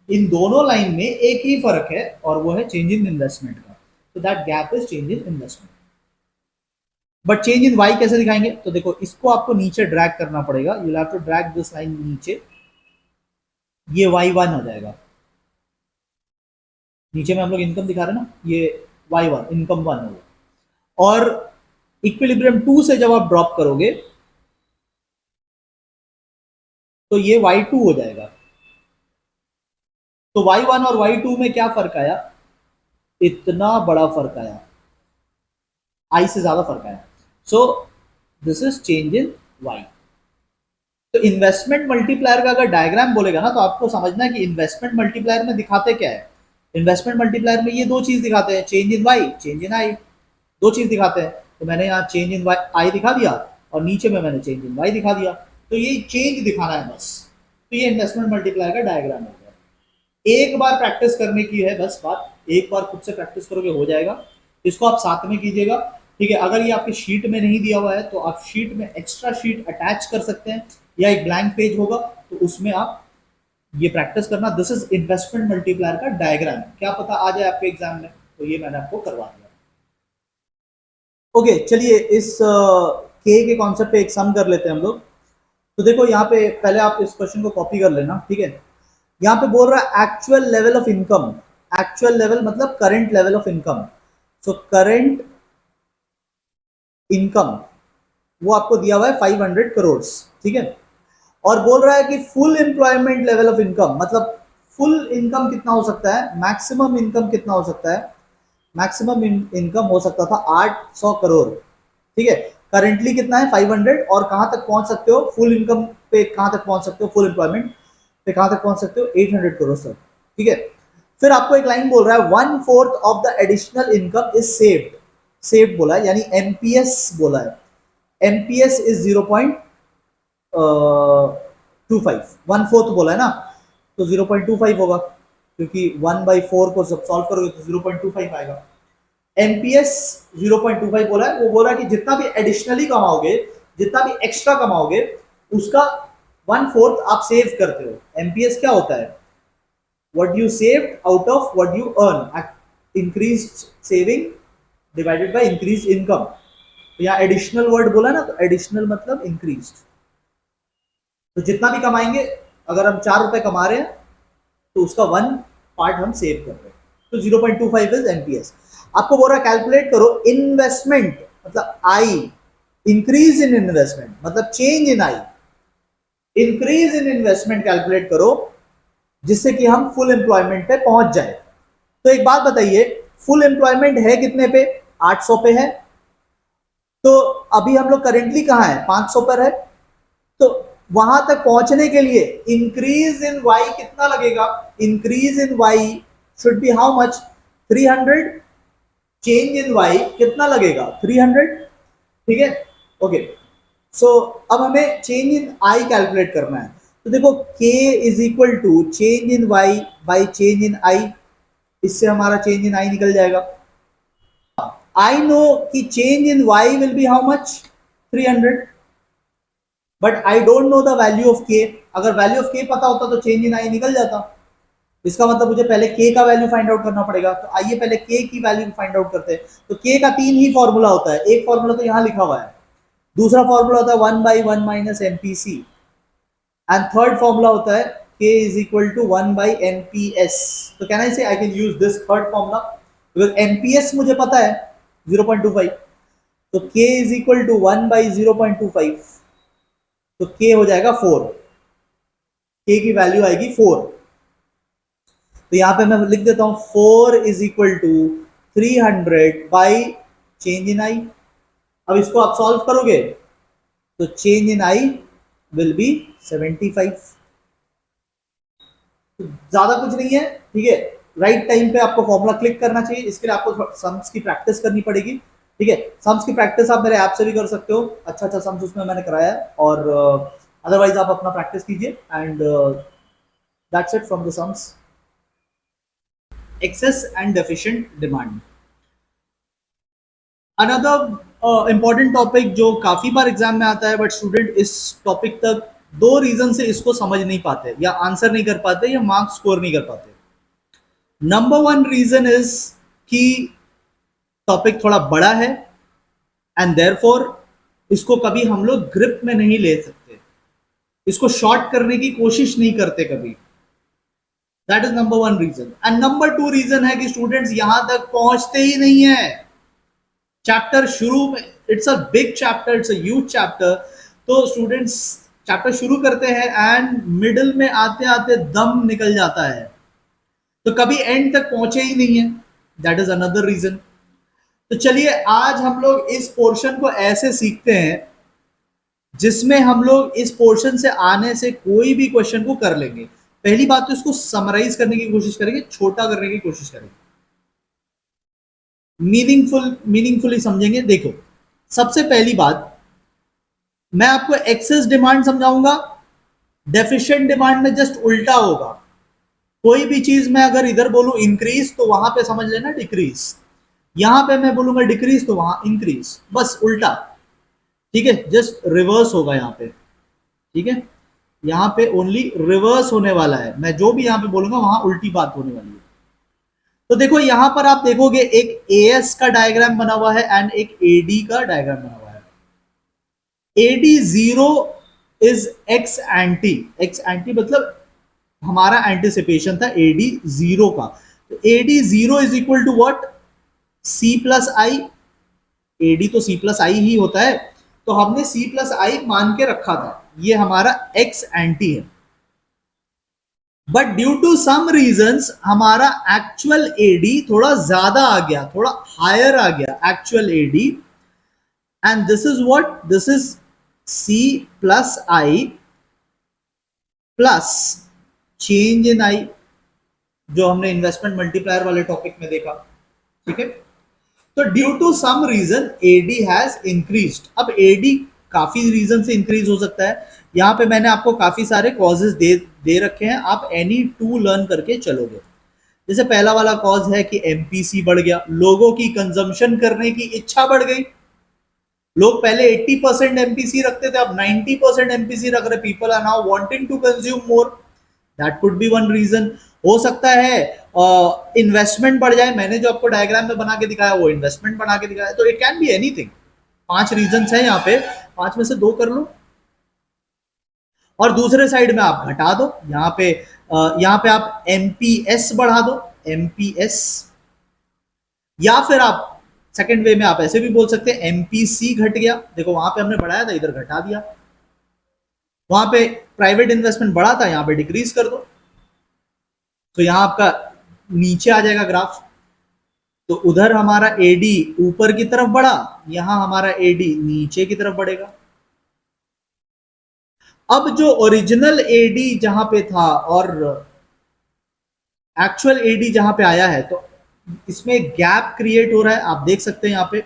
इन दोनों लाइन में एक ही फर्क है और वो है चेंज इन इन्वेस्टमेंट का, तो that gap is change in investment. But change in Y कैसे दिखाएंगे? तो देखो, इसको आपको नीचे ड्रैग करना पड़ेगा, you have to drag this line नीचे, ये y1 हो जाएगा। नीचे में हम लोग इनकम दिखा रहे हैं ना, ये y1 इनकम 1 होगा। और इक्विलिब्रियम 2 से जब आप ड्रॉप करोगे तो ये y2 हो जाएगा। तो y1 और y2 में क्या फर्क आया? इतना बड़ा फर्क आया, आई से ज्यादा फर्क आया। So this is change in Y. तो इन्वेस्टमेंट मल्टीप्लायर का अगर डायग्राम बोलेगा ना, तो आपको समझना है कि इन्वेस्टमेंट मल्टीप्लायर में दिखाते क्या है। इन्वेस्टमेंट मल्टीप्लायर में ये दो चीज दिखाते हैं, change in Y, change in I, दो चीज दिखाते हैं। तो मैंने यहाँ चेंज इन आई दिखा दिया और नीचे में मैंने चेंज इन वाई दिखा दिया, तो ये चेंज दिखाना है बस। तो ये इन्वेस्टमेंट मल्टीप्लायर का डायग्राम हो गया। एक बार प्रैक्टिस करने की है बस बात, एक बार खुद से प्रैक्टिस करोगे हो जाएगा। इसको आप साथ में कीजिएगा, ठीक है। अगर ये आपकी शीट में नहीं दिया हुआ है तो आप शीट में एक्स्ट्रा शीट अटैच कर सकते हैं, या एक ब्लैंक पेज होगा तो उसमें आप ये प्रैक्टिस करना। दिस इज इन्वेस्टमेंट मल्टीप्लायर का डायग्राम, क्या पता आ जाए आपके एग्जाम में, तो ये मैंने आपको करवा दिया। ओके, चलिए इस के कॉन्सेप्ट पे एक सम कर लेते हैं हम लोग। तो देखो यहाँ पे पहले आप इस क्वेश्चन को कॉपी कर लेना, ठीक है। यहाँ पे बोल रहा है actual level of income, actual level मतलब current level of income. So current income वो आपको दिया हुआ है 500 करोड़, ठीक है। और बोल रहा है कि full employment level of income, मतलब फुल इनकम कितना हो सकता है, मैक्सिमम इनकम कितना हो सकता है। मैक्सिमम इनकम हो सकता था 800 करोड़, ठीक है। करेंटली कितना है 500, और कहां तक पहुंच सकते हो फुल इनकम पे, कहां तक पहुंच सकते हो फुल एम्प्लॉयमेंट पे, कहां तक पहुंच सकते हो 800 करोड़ तक, ठीक है। फिर आपको एक लाइन बोल रहा है 1/4 of the additional income is saved, saved बोला है यानी एमपीएस बोला है। एमपीएस इज 0.25, 1/4 बोला है ना, तो 0.25 होगा, क्योंकि 1/4 को जब सॉल्व करोगे तो 0.25 आएगा। एमपीएस 0.25 बोला है, वो बोला कि जितना भी एडिशनली कमाओगे, जितना भी एक्स्ट्रा कमाओगे, उसका 1/4 आप सेव करते हो। एमपीएस क्या होता है? What you saved out of what you earn, increased saving divided by increase income. तो यहाँ एडिशनल वर्ड बोला ना, तो एडिशनल मतलब इंक्रीज। तो जितना भी कमाएंगे, अगर हम 4 रुपए कमा रहे हैं तो उसका 1 पार्ट हम सेव कर रहे हैं, तो 0.25 इज एमपीएस। आपको बोल रहा है कैलकुलेट करो इन्वेस्टमेंट, मतलब आई, इंक्रीज इन इन्वेस्टमेंट मतलब change in I, increase in investment calculate करो, जिससे कि हम फुल एम्प्लॉयमेंट पे पहुंच जाए। तो एक बात बताइए, फुल एम्प्लॉयमेंट है कितने पे? 800 पे है। तो अभी हम लोग करेंटली कहां है? 500 पर है। तो वहां तक पहुंचने के लिए इंक्रीज इन वाई कितना लगेगा? Increase in Y should be how much? 300। Change in Y कितना लगेगा? 300, ठीक है। ओके, सो अब हमें चेंज इन आई कैलकुलेट करना है। तो देखो k is equal to change in Y by change in I, इससे हमारा चेंज इन आई निकल जाएगा। आई नो कि change in Y will be how much? 300, but I don't know the value of K. अगर वैल्यू ऑफ के पता होता तो चेंज इन आई निकल जाता। इसका मतलब मुझे पहले के का वैल्यू फाइंड आउट करना पड़ेगा। तो आइए पहले के की वैल्यू फाइंड आउट करते हैं। तो के का 3 ही फॉर्मूला होता है, एक फॉर्मूला तो यहाँ लिखा हुआ है, दूसरा फॉर्मूला होता है 1/1 माइनस एमपीसी, एंड थर्ड फॉर्मूला होता है k is equal to 1/nps। तो कैन आई से I can use this third formula, because nps मुझे पता है 0.25, तो k इज इक्वल टू 1/0.25, तो k हो जाएगा 4, k की वैल्यू आएगी 4। तो यहां पे मैं लिख देता हूं 4 is equal to 300 by change in I. अब इसको आप सॉल्व करोगे तो change in I will be 75। तो ज्यादा कुछ नहीं है, ठीक है। राइट टाइम पे आपको फॉर्मूला क्लिक करना चाहिए, इसके लिए आपको सम्स की प्रैक्टिस करनी पड़ेगी, ठीक है। सम्स की प्रैक्टिस आप मेरे ऐप से भी कर सकते हो, अच्छा अच्छा सम्स उसमें मैंने कराया है, और अदरवाइज आप अपना प्रैक्टिस कीजिए, and that's it from the sums. Excess and deficient demand, another important topic जो काफी बार एग्जाम में आता है, बट स्टूडेंट इस टॉपिक तक दो रीजन से इसको समझ नहीं पाते, या आंसर नहीं कर पाते, या मार्क्स स्कोर नहीं कर पाते। नंबर वन रीजन इज कि टॉपिक थोड़ा बड़ा है, एंड देयरफॉर इसको कभी हम लोग ग्रिप में नहीं ले सकते, इसको शॉर्ट करने की कोशिश नहीं करते कभी। That is number one reason. And number two reason है कि स्टूडेंट्स यहां तक पहुंचते ही नहीं है। चैप्टर शुरू में, it's a big chapter, it's a huge chapter, तो स्टूडेंट्स चैप्टर शुरू करते हैं एंड मिडिल में आते आते दम निकल जाता है, तो कभी एंड तक पहुंचे ही नहीं है। That is another reason. तो चलिए आज हम लोग इस पोर्शन को ऐसे सीखते हैं जिसमें हम लोग इस पोर्शन से आने से कोई भी क्वेश्चन को कर लेंगे। पहली बात तो इसको समराइज करने की कोशिश करेंगे, छोटा करने की कोशिश करेंगे, मीनिंगफुली समझेंगे। देखो, सबसे पहली बात, मैं आपको एक्सेस डिमांड समझाऊंगा, डेफिशिएंट डिमांड में जस्ट उल्टा होगा। कोई भी चीज मैं अगर इधर बोलूं इंक्रीज, तो वहां पे समझ लेना डिक्रीज, यहां पे मैं बोलूंगा डिक्रीज तो वहां इंक्रीज, बस उल्टा, ठीक है। जस्ट रिवर्स होगा यहाँ पे, ठीक है। यहाँ पे ओनली रिवर्स होने वाला है, मैं जो भी यहाँ पे बोलूंगा वहां उल्टी बात होने वाली है। तो देखो यहां पर आप देखोगे एक एएस का डायग्राम बना हुआ है एंड एक एडी का डायग्राम बना हुआ है। AD zero is X ante, X ante मतलब हमारा एंटिसिपेशन था एडी जीरो का। तो AD zero is equal to what, C plus I. AD तो सी प्लस आई ही होता है, तो हमने सी प्लस आई मान के रखा था, ये हमारा एक्स एंटी है। But due to some reasons हमारा एक्चुअल एडी थोड़ा ज्यादा आ गया, थोड़ा हायर आ गया actual AD, and this is what, this is C plus I plus change in I, जो हमने इन्वेस्टमेंट मल्टीप्लायर वाले टॉपिक में देखा, ठीक है। तो due to some reason AD has increased. अब एडी काफी रीजन से इंक्रीज हो सकता है, यहां पे मैंने आपको काफी सारे कॉजेज दे रखे हैं, आप एनी टू लर्न करके चलोगे। जैसे पहला वाला कॉज है कि एमपीसी बढ़ गया, लोगों की कंजम्पशन करने की इच्छा बढ़ गई। लोग पहले 80% एमपीसी रखते थे, अब 90% एमपीसी रख रहे, people are now wanting to consume more, that could be one reason. हो सकता है इन्वेस्टमेंट बढ़ जाए, मैंने जो आपको डायग्राम में बना के दिखाया वो इन्वेस्टमेंट बना के दिखाया, तो it can be anything. 5 reason है यहाँ पे, 5 में से 2 कर लो, और दूसरे साइड में आप घटा दो, यहाँ पे आप एमपीएस बढ़ा दो, एमपीएस, या फिर आप सेकेंड वे में आप ऐसे भी बोल सकते हैं एमपीसी घट गया, देखो वहां पे हमने बढ़ाया था, इधर घटा दिया, वहां पे प्राइवेट इन्वेस्टमेंट बढ़ा था, यहाँ पे डिक्रीज कर दो, तो यहां आपका नीचे आ जाएगा ग्राफ। तो उधर हमारा एडी ऊपर की तरफ बढ़ा, यहां हमारा एडी नीचे की तरफ बढ़ेगा। अब जो ओरिजिनल एडी जहां पे था और एक्चुअल एडी जहां पे आया है, तो इसमें गैप क्रिएट हो रहा है, आप देख सकते हैं यहाँ पे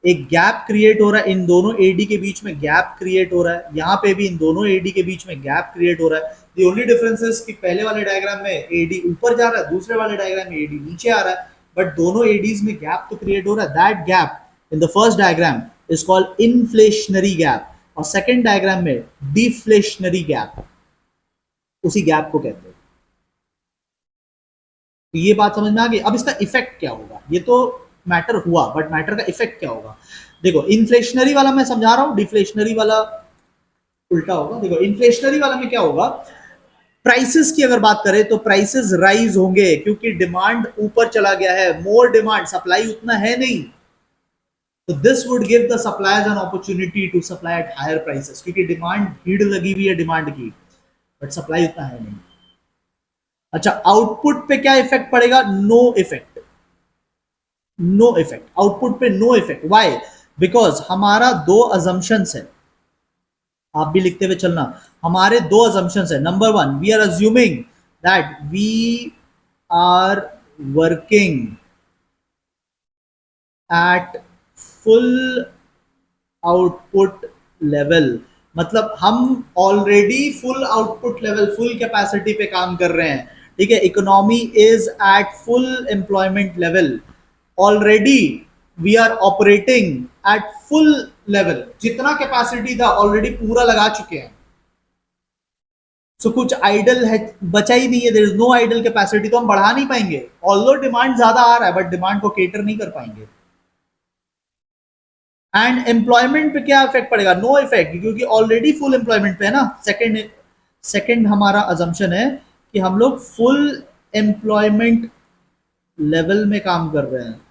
एक गैप क्रिएट हो रहा है, इन दोनों एडी के बीच में गैप क्रिएट हो रहा है, यहाँ पे भी इन दोनों एडी के बीच में गैप क्रिएट हो रहा है। द ओनली डिफरेंस इज कि पहले वाले डायग्राम में एडी ऊपर जा रहा है, दूसरे वाले डायग्राम में एडी नीचे आ रहा है, बट दोनों एडीज में गैप तो क्रिएट हो रहा है। That gap in the first diagram is called inflationary gap, और सेकेंड डायग्राम में डिफ्लेशनरी गैप, उसी गैप को कहते हैं। तो ये बात समझ में आ गई। अब इसका इफेक्ट क्या होगा, ये तो मैटर हुआ, बट मैटर का इफेक्ट क्या होगा। देखो इन्फ्लेशनरी वाला मैं समझा रहा हूं, डिफ्लेशनरी वाला उल्टा होगा। देखो इन्फ्लेशनरी वाला में क्या होगा, प्राइसेस की अगर बात करें तो प्राइसेस राइज होंगे क्योंकि डिमांड ऊपर चला गया है, मोर डिमांड, सप्लाई उतना है नहीं। तो this would give the suppliers an opportunity to supply at higher prices, क्योंकि डिमांड, भीड़ लगी हुई है डिमांड की, बट सप्लाई उतना है नहीं। अच्छा, आउटपुट पे क्या इफेक्ट पड़ेगा? No effect, no effect, output पे नो इफेक्ट। व्हाई? बिकॉज हमारा दो अजम्पशंस है, आप भी लिखते हुए चलना। हमारे दो अजम्पशंस है। Number one, we are assuming that we are working at full output level, मतलब हम already full output level, full capacity पे काम कर रहे हैं। ठीक है, economy is at full employment level, already we are operating at full level, जितना कैपेसिटी था ऑलरेडी पूरा लगा चुके हैं। सो कुछ आइडल है, बचा ही नहीं है, there is no idle capacity, तो हम बढ़ा नहीं पाएंगे। ऑल्दो डिमांड ज्यादा आ रहा है बट डिमांड को केटर नहीं कर पाएंगे। एंड एम्प्लॉयमेंट पे क्या इफेक्ट पड़ेगा? नो इफेक्ट, क्योंकि ऑलरेडी फुल एम्प्लॉयमेंट पे है ना। सेकंड हमारा अजम्पशन है कि हम लोग फुल एम्प्लॉयमेंट लेवल में काम कर रहे हैं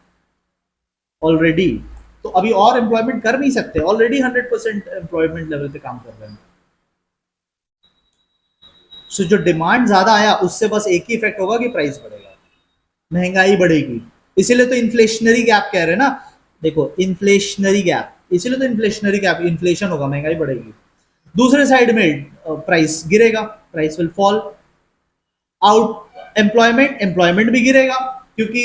ऑलरेडी, तो अभी और एम्प्लॉयमेंट कर नहीं सकते, ऑलरेडी 100% एम्प्लॉयमेंट लेवल पे काम कर रहे हैं। सो जो डिमांड ज्यादा आया उससे बस एक ही इफेक्ट होगा कि प्राइस बढ़ेगा, महंगाई बढ़ेगी। इसीलिए तो इन्फ्लेशनरी गैप कह रहे हैं ना। देखो इन्फ्लेशनरी गैप, इसीलिए तो इन्फ्लेशनरी गैप, इन्फ्लेशन होगा, महंगाई बढ़ेगी। दूसरे साइड में प्राइस गिरेगा, price will fall. Out employment भी गिरेगा क्योंकि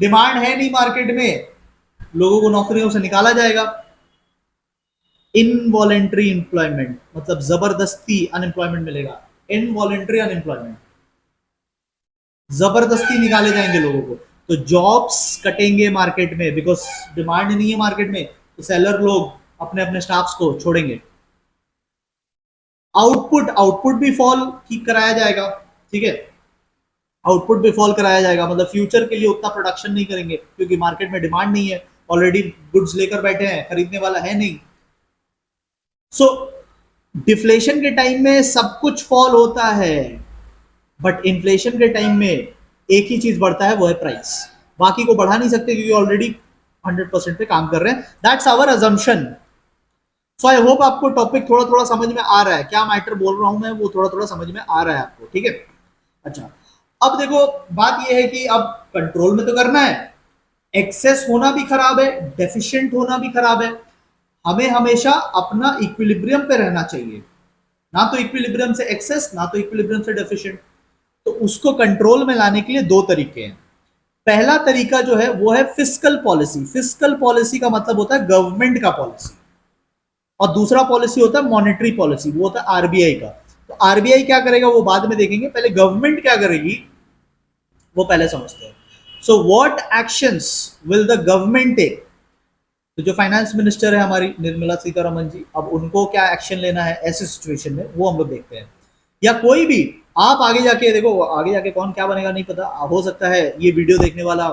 डिमांड है नहीं मार्केट में, लोगों को नौकरियों से निकाला जाएगा। इनवॉलेंट्री एम्प्लॉयमेंट मतलब जबरदस्ती अनएम्प्लॉयमेंट मिलेगा, इनवॉलेंट्री अनएम्प्लॉयमेंट, जबरदस्ती निकाले जाएंगे लोगों को, तो जॉब्स कटेंगे मार्केट में, बिकॉज डिमांड नहीं है मार्केट में, तो सेलर लोग अपने अपने स्टाफ्स को छोड़ेंगे। आउटपुट भी फॉल ठीक कराया जाएगा। ठीक है, आउटपुट भी फॉल कराया जाएगा, मतलब फ्यूचर के लिए उतना प्रोडक्शन नहीं करेंगे क्योंकि मार्केट में डिमांड नहीं है, ऑलरेडी गुड्स लेकर बैठे हैं, खरीदने वाला है नहीं। सो डिफ्लेशन के टाइम में सब कुछ फॉल होता है, बट इन्फ्लेशन के टाइम में एक ही चीज बढ़ता है, वो है प्राइस। बाकी को बढ़ा नहीं सकते क्योंकि ऑलरेडी 100% पे काम कर रहे हैं। That's our assumption. So I hope आपको टॉपिक थोड़ा थोड़ा समझ में आ रहा है, क्या मैटर बोल रहा हूं मैं वो थोड़ा थोड़ा समझ में आ रहा है आपको। ठीक है, अच्छा अब देखो बात यह है कि अब कंट्रोल में तो करना है, एक्सेस होना भी खराब है, डेफिशिएंट होना भी खराब है। हमें हमेशा अपना इक्विलिब्रियम पे रहना चाहिए, ना तो इक्विलिब्रियम से एक्सेस, ना तो इक्विलिब्रियम से डेफिशिएंट। तो उसको कंट्रोल में लाने के लिए दो तरीके हैं। पहला तरीका जो है वो है फिस्कल पॉलिसी। फिस्कल पॉलिसी का मतलब होता है गवर्नमेंट का पॉलिसी, और दूसरा पॉलिसी होता है मॉनेटरी पॉलिसी, वो होता है आरबीआई का। तो आरबीआई क्या करेगा वो बाद में देखेंगे, पहले गवर्नमेंट क्या करेगी वो पहले समझते हैं। So what actions will the government take? तो जो फाइनेंस मिनिस्टर है हमारी निर्मला सीतारमन जी, अब उनको क्या एक्शन लेना है ऐसे सिचुएशन में वो हम लोग देखते हैं। या कोई भी, आप आगे जाके देखो, आगे जाके कौन क्या बनेगा नहीं पता, हो सकता है ये वीडियो देखने वाला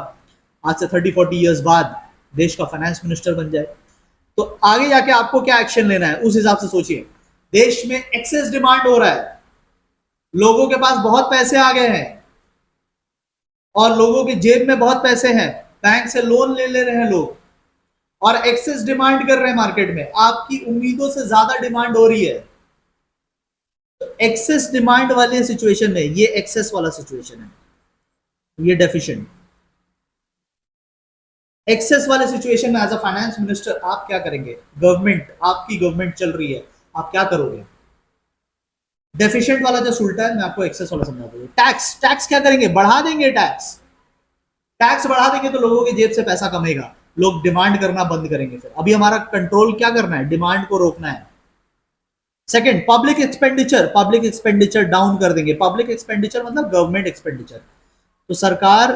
आज से 30-40 ईयर्स बाद देश का फाइनेंस मिनिस्टर बन जाए। तो आगे जाके आपको क्या एक्शन लेना है उस हिसाब से सोचिए। देश में एक्सेस डिमांड हो रहा है, लोगों के पास बहुत पैसे आ गए हैं, और लोगों के जेब में बहुत पैसे हैं, बैंक से लोन ले रहे हैं लोग, और एक्सेस डिमांड कर रहे हैं मार्केट में, आपकी उम्मीदों से ज्यादा डिमांड हो रही है। तो एक्सेस डिमांड वाले सिचुएशन में, ये एक्सेस वाला सिचुएशन है, ये डेफिशिएंट। एक्सेस वाले सिचुएशन में एज अ फाइनेंस मिनिस्टर आप क्या करेंगे? गवर्नमेंट, आपकी गवर्नमेंट चल रही है, आप क्या करोगे? डेफिशिएंट वाला जो उल्टा है, मैं आपको एक्सेस वाला समझाता हूं। टैक्स, टैक्स क्या करेंगे? बढ़ा देंगे टैक्स। टैक्स बढ़ा देंगे तो लोगों की जेब से पैसा कमेगा, लोग डिमांड करना बंद करेंगे। फिर अभी हमारा कंट्रोल क्या करना है? डिमांड को रोकना है। सेकंड, पब्लिक एक्सपेंडिचर डाउन कर देंगे। पब्लिक एक्सपेंडिचर मतलब गवर्नमेंट एक्सपेंडिचर। तो सरकार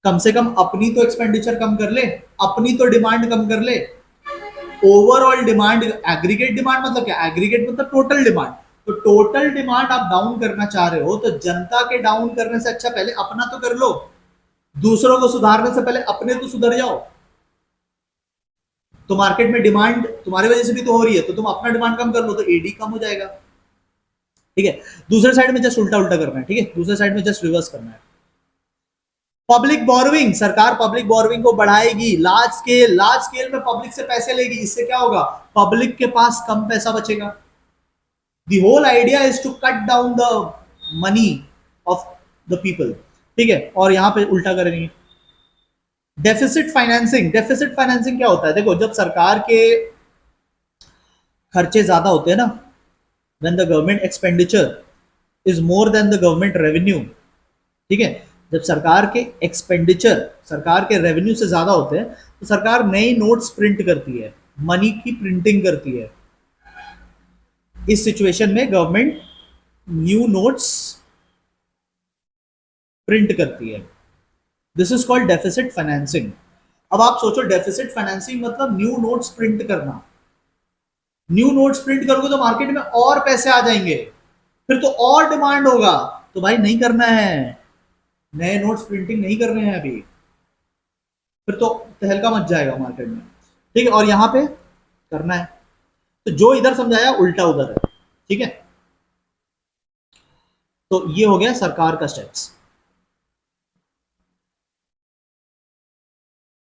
कम से कम अपनी तो एक्सपेंडिचर कम कर ले, अपनी तो डिमांड कम कर ले। ओवरऑल डिमांड, एग्रीगेट डिमांड मतलब क्या? एग्रीगेट मतलब टोटल डिमांड। तो टोटल डिमांड आप डाउन करना चाह रहे हो, तो जनता के डाउन करने से अच्छा पहले अपना तो कर लो। दूसरों को सुधारने से पहले अपने तो सुधर जाओ। तो मार्केट में डिमांड तुम्हारी वजह से भी तो हो रही है, तो तुम अपना डिमांड कम कर लो तो एडी कम हो जाएगा। ठीक है, दूसरे साइड में जस्ट उल्टा उल्टा करना है। ठीक है, दूसरे साइड में जस्ट रिवर्स करना है। पब्लिक बोरोविंग, सरकार पब्लिक बोरोविंग को बढ़ाएगी, लार्ज स्केल में पब्लिक से पैसे लेगी। इससे क्या होगा, पब्लिक के पास कम पैसा बचेगा। The whole idea is to cut down the money of the people. ठीक है, और यहां पे उल्टा करेंगे। डेफिसिट फाइनेंसिंग क्या होता है, देखो जब सरकार के खर्चे ज्यादा होते हैं ना, when the government expenditure is more then the government revenue. ठीक है, जब सरकार के एक्सपेंडिचर सरकार के रेवेन्यू से ज्यादा होते हैं तो सरकार नई नोट्स प्रिंट करती है, मनी की प्रिंटिंग करती है। इस सिचुएशन में गवर्नमेंट न्यू नोट्स प्रिंट करती है। This is called deficit financing. अब आप सोचो, डेफिसिट फाइनेंसिंग मतलब न्यू नोट्स प्रिंट करना। न्यू नोट्स प्रिंट करोगे तो मार्केट में और पैसे आ जाएंगे, फिर तो और डिमांड होगा। तो भाई नहीं करना है, नए नोट्स प्रिंटिंग नहीं करने हैं अभी, फिर तो तहलका मच जाएगा मार्केट में। ठीक है, और यहां पे करना है, तो जो इधर समझाया उल्टा उधर है। ठीक है, तो ये हो गया सरकार का स्टेप्स।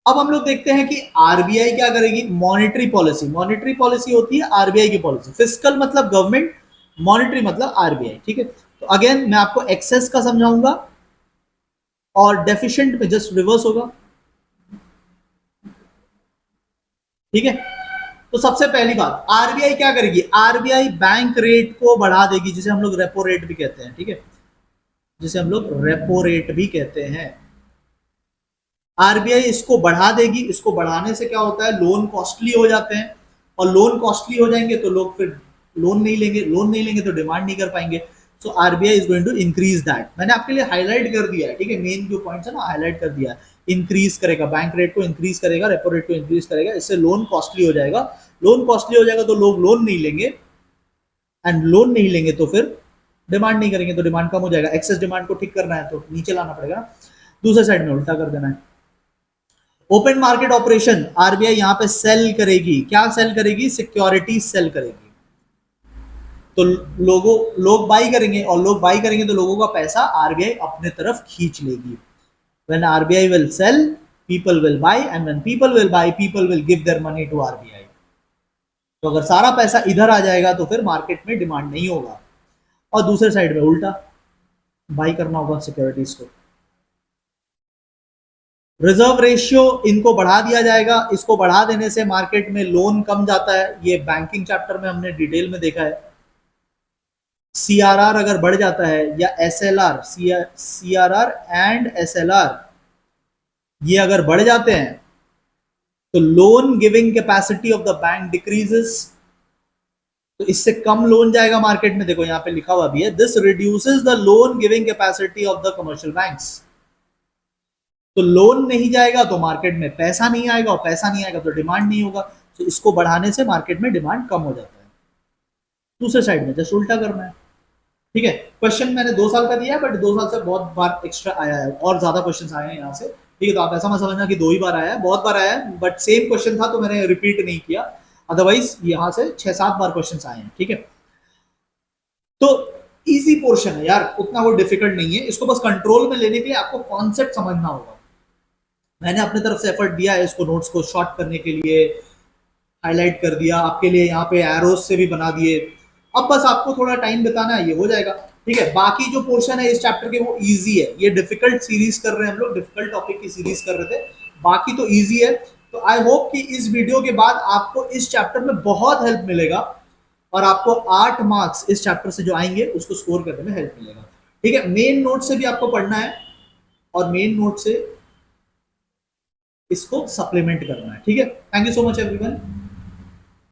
अब हम लोग देखते हैं कि आरबीआई क्या करेगी। मॉनेटरी पॉलिसी होती है आरबीआई की पॉलिसी। फिस्कल मतलब गवर्नमेंट, मॉनेटरी मतलब आरबीआई। ठीक है, तो अगेन मैं आपको एक्सेस का समझाऊंगा और डेफिशिएंट में जस्ट रिवर्स होगा। ठीक है, तो सबसे पहली बात, आरबीआई क्या करेगी, आरबीआई बैंक रेट को बढ़ा देगी, जिसे हम लोग रेपो रेट भी कहते हैं। ठीक है, जिसे हम लोग रेपो रेट भी कहते हैं। आरबीआई इसको बढ़ा देगी। इसको बढ़ाने से क्या होता है, लोन कॉस्टली हो जाते हैं, और लोन कॉस्टली हो जाएंगे तो लोग फिर लोन नहीं लेंगे तो डिमांड नहीं कर पाएंगे। So RBI is going to increase that. मैंने आपके लिए हाईलाइट कर दिया है। ठीक है, मेन जो पॉइंट्स है ना हाईलाइट कर दिया है। इंक्रीज करेगा, बैंक रेट को इंक्रीज करेगा, रेपो रेट को इंक्रीज करेगा। इससे लोन कॉस्टली हो जाएगा। लोन कॉस्टली हो जाएगा तो लोग लोन नहीं लेंगे, एंड लोन नहीं लेंगे तो फिर डिमांड नहीं करेंगे, तो डिमांड कम हो जाएगा। एक्सेस डिमांड को ठीक करना है तो नीचे लाना पड़ेगा, दूसरे साइड में उल्टा कर देना है। ओपन मार्केट ऑपरेशन, आरबीआई यहां पे सेल करेगी। क्या सेल करेगी, सिक्योरिटी सेल करेगी। तो लोग बाई करेंगे, और लोग बाई करेंगे तो लोगों का पैसा आरबीआई अपने तरफ खींच लेगी। When RBI will sell, people will buy, and when people will buy, people will give their money to RBI. तो अगर सारा पैसा इधर आ जाएगा तो फिर मार्केट में डिमांड नहीं होगा, और दूसरे साइड में उल्टा बाई करना होगा सिक्योरिटीज को। रिजर्व रेशियो इनको बढ़ा दिया जाएगा। इसको बढ़ा देने से मार्केट में लोन कम जाता है। ये बैंकिंग चैप्टर में हमने डिटेल में देखा है। सीआरआर अगर बढ़ जाता है, या एसएलआर, सीआरआर एंड एसएलआर ये अगर बढ़ जाते हैं तो loan giving capacity of the bank decreases. तो इससे कम लोन जाएगा मार्केट में। देखो यहां पे लिखा हुआ भी है, this reduces the loan giving capacity of the commercial banks. तो लोन नहीं जाएगा तो मार्केट में पैसा नहीं आएगा, और पैसा नहीं आएगा तो डिमांड नहीं होगा। तो इसको बढ़ाने से मार्केट में डिमांड कम हो जाता है। दूसरे साइड में जस्ट उल्टा करना है। ठीक है, क्वेश्चन मैंने 2 साल का दिया है, बट 2 साल से बहुत बार एक्स्ट्रा आया है, और ज्यादा क्वेश्चन आए हैं यहाँ से। ठीक है, तो आप ऐसा मत समझना कि 2 ही बार आया है, बहुत बार आया है, बट सेम क्वेश्चन था तो मैंने रिपीट नहीं किया। अदरवाइज यहाँ से 6-7 बार क्वेश्चन आए हैं। ठीक है, तो इजी पोर्शन है यार, उतना वो डिफिकल्ट नहीं है। इसको बस कंट्रोल में लेने के लिए आपको कॉन्सेप्ट समझना होगा। मैंने अपने तरफ से एफर्ट दिया है इसको नोट्स को शॉर्ट करने के लिए, हाईलाइट कर दिया आपके लिए, यहाँ पे एरोज से भी बना दिए। अब बस आपको थोड़ा टाइम बिताना है, ये हो जाएगा। ठीक है, बाकी जो पोर्शन है इस चैप्टर के वो इजी है। ये डिफिकल्ट सीरीज कर रहे हैं हम लोग, डिफिकल्ट टॉपिक की सीरीज कर रहे थे, बाकी तो इजी है। तो आई होप कि इस वीडियो के बाद आपको इस चैप्टर में बहुत हेल्प मिलेगा, और आपको 8 मार्क्स इस चैप्टर से जो आएंगे उसको स्कोर करने में हेल्प मिलेगा। ठीक है, मेन नोट से भी आपको पढ़ना है, और मेन नोट से इसको सप्लीमेंट करना है। ठीक है, thank you so much everyone.